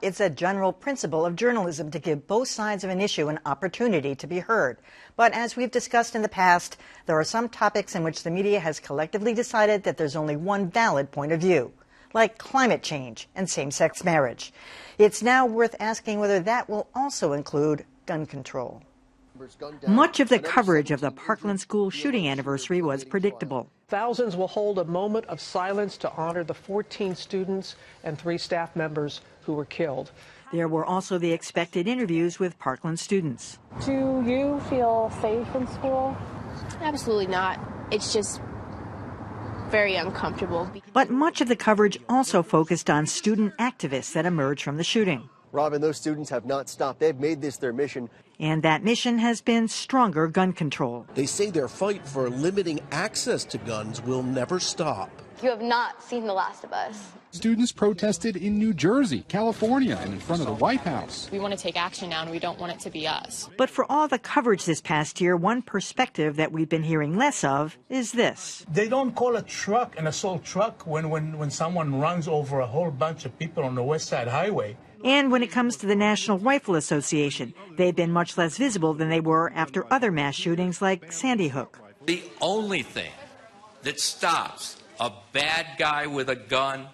It's a general principle of journalism to give both sides of an issue an opportunity to be heard. But as we've discussed in the past, there are some topics in which the media has collectively decided that there's only one valid point of view, like climate change and same-sex marriage. It's now worth asking whether that will also include gun control. Much of the coverage of the Parkland school shooting anniversary was predictable. Thousands will hold a moment of silence to honor the 14 students and 3 staff members who were killed. There were also the expected interviews with Parkland students. Do you feel safe in school? Absolutely not. It's just very uncomfortable. But much of the coverage also focused on student activists that emerged from the shooting. Robin, those students have not stopped. They've made this their mission. And that mission has been stronger gun control. They say their fight for limiting access to guns will never stop. You have not seen The Last of Us. Students protested in New Jersey, California, and in front of the White House. We want to take action now, and we don't want it to be us. But for all the coverage this past year, one perspective that we've been hearing less of is this. They don't call a truck an assault truck when someone runs over a whole bunch of people on the West Side Highway. And when it comes to the National Rifle Association, they've been much less visible than they were after other mass shootings like Sandy Hook. The only thing that stops a bad guy with a gun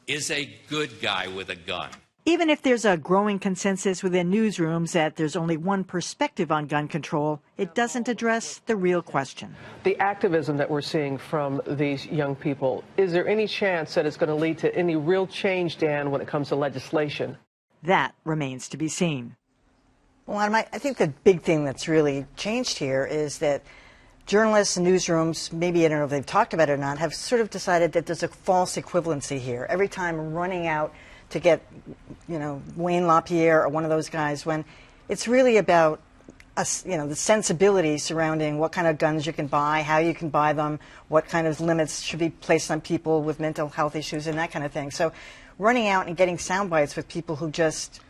is a good guy with a gun. Even if there's a growing consensus within newsrooms that there's only one perspective on gun control, it doesn't address the real question. The activism that we're seeing from these young people, is there any chance that it's going to lead to any real change, Dan, when it comes to legislation? That remains to be seen. Well, I think the big thing that's really changed here is that journalists and newsrooms, maybe I don't know if they've talked about it or not, have sort of decided that there's a false equivalency here. Every time running out to get, Wayne LaPierre or one of those guys, when it's really about us, the sensibility surrounding what kind of guns you can buy, how you can buy them, what kind of limits should be placed on people with mental health issues and that kind of thing. So running out and getting sound bites with people who just,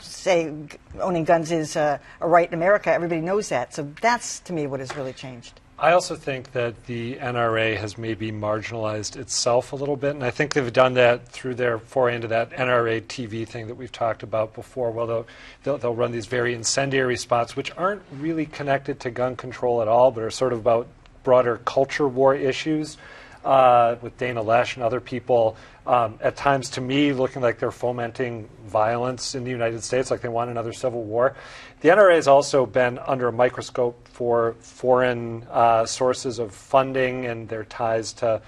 say owning guns is a right in America, everybody knows that. So that's, to me, what has really changed. I also think that the NRA has maybe marginalized itself a little bit, and I think they've done that through their foray into that NRA TV thing that we've talked about before. Well, they'll run these very incendiary spots, which aren't really connected to gun control at all, but are sort of about broader culture war issues with Dana Loesch and other people. At times, to me, looking like they're fomenting violence in the United States, like they want another civil war. The NRA has also been under a microscope for foreign sources of funding and their ties to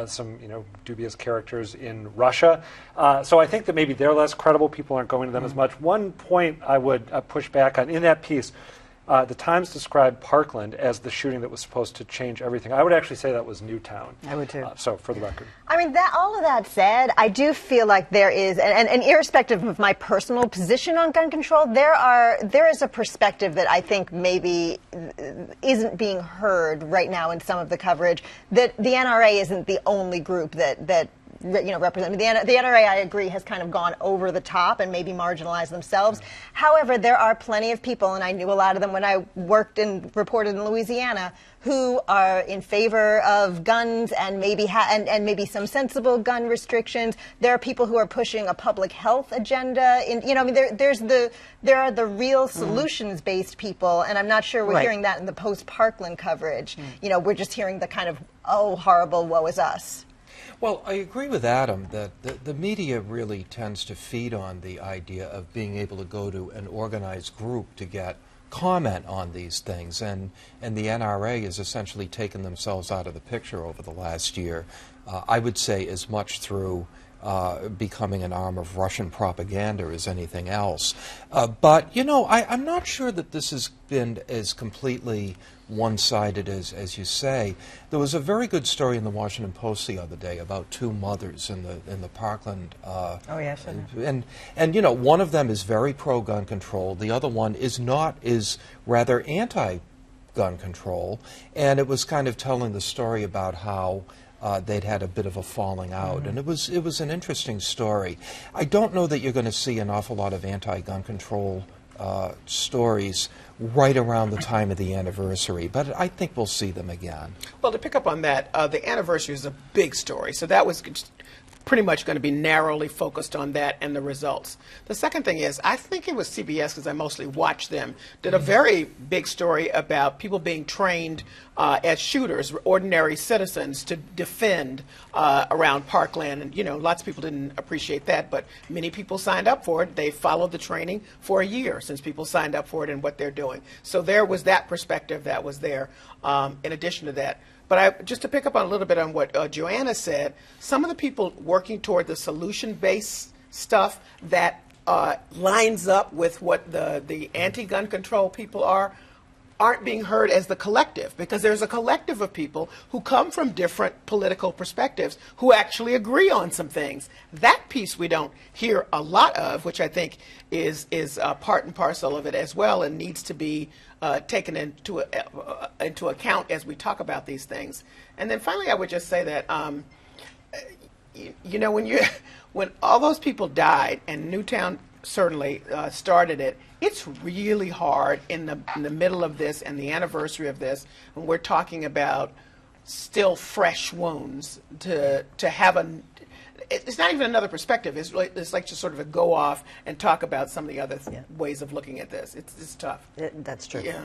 some, dubious characters in Russia. So I think that maybe they're less credible. People aren't going to them as much. One point I would push back on in that piece. The Times described Parkland as the shooting that was supposed to change everything. I would actually say that was Newtown. I would too. So, for the record. I mean, all of that said, I do feel like there is, and irrespective of my personal position on gun control, there is a perspective that I think maybe isn't being heard right now in some of the coverage, that the NRA isn't the only group that represent. The NRA, I agree, has kind of gone over the top and maybe marginalized themselves. However, there are plenty of people, and I knew a lot of them when I worked and reported in Louisiana, who are in favor of guns and maybe and maybe some sensible gun restrictions. There are people who are pushing a public health agenda. There are the real solutions-based people, and I'm not sure we're hearing that in the post-Parkland coverage. We're just hearing the kind of, oh, horrible, woe is us. Well, I agree with Adam that the media really tends to feed on the idea of being able to go to an organized group to get comment on these things, and the NRA has essentially taken themselves out of the picture over the last year. I would say as much through becoming an arm of Russian propaganda as anything else. But, I'm not sure that this has been as completely one-sided as you say. There was a very good story in the Washington Post the other day about 2 mothers in the Parkland. Oh, yes. And one of them is very pro-gun control. The other one is rather anti-gun control. And it was kind of telling the story about how they'd had a bit of a falling out, and it was an interesting story. I don't know that you're going to see an awful lot of anti-gun control stories right around the time of the anniversary, but I think we'll see them again. Well, to pick up on that, the anniversary is a big story, so that was pretty much going to be narrowly focused on that and the results. The second thing is, I think it was CBS, because I mostly watched them, did a very big story about people being trained as shooters, ordinary citizens, to defend around Parkland. And, you know, lots of people didn't appreciate that, but many people signed up for it. They followed the training for a year since people signed up for it and what they're doing. So there was that perspective that was there in addition to that. But just to pick up on a little bit on what Joanna said, some of the people working toward the solution-based stuff that lines up with what the anti-gun control people aren't being heard as the collective, because there's a collective of people who come from different political perspectives who actually agree on some things. That piece we don't hear a lot of, which I think is part and parcel of it as well, and needs to be taken into account as we talk about these things. And then finally, I would just say that you know, when all those people died, and Newtown certainly started it, it's really hard in the middle of this and the anniversary of this, when we're talking about still fresh wounds, to have it's not even another perspective. It's like just sort of a go off and talk about some of the other ways of looking at this. It's tough. That's true. Yeah.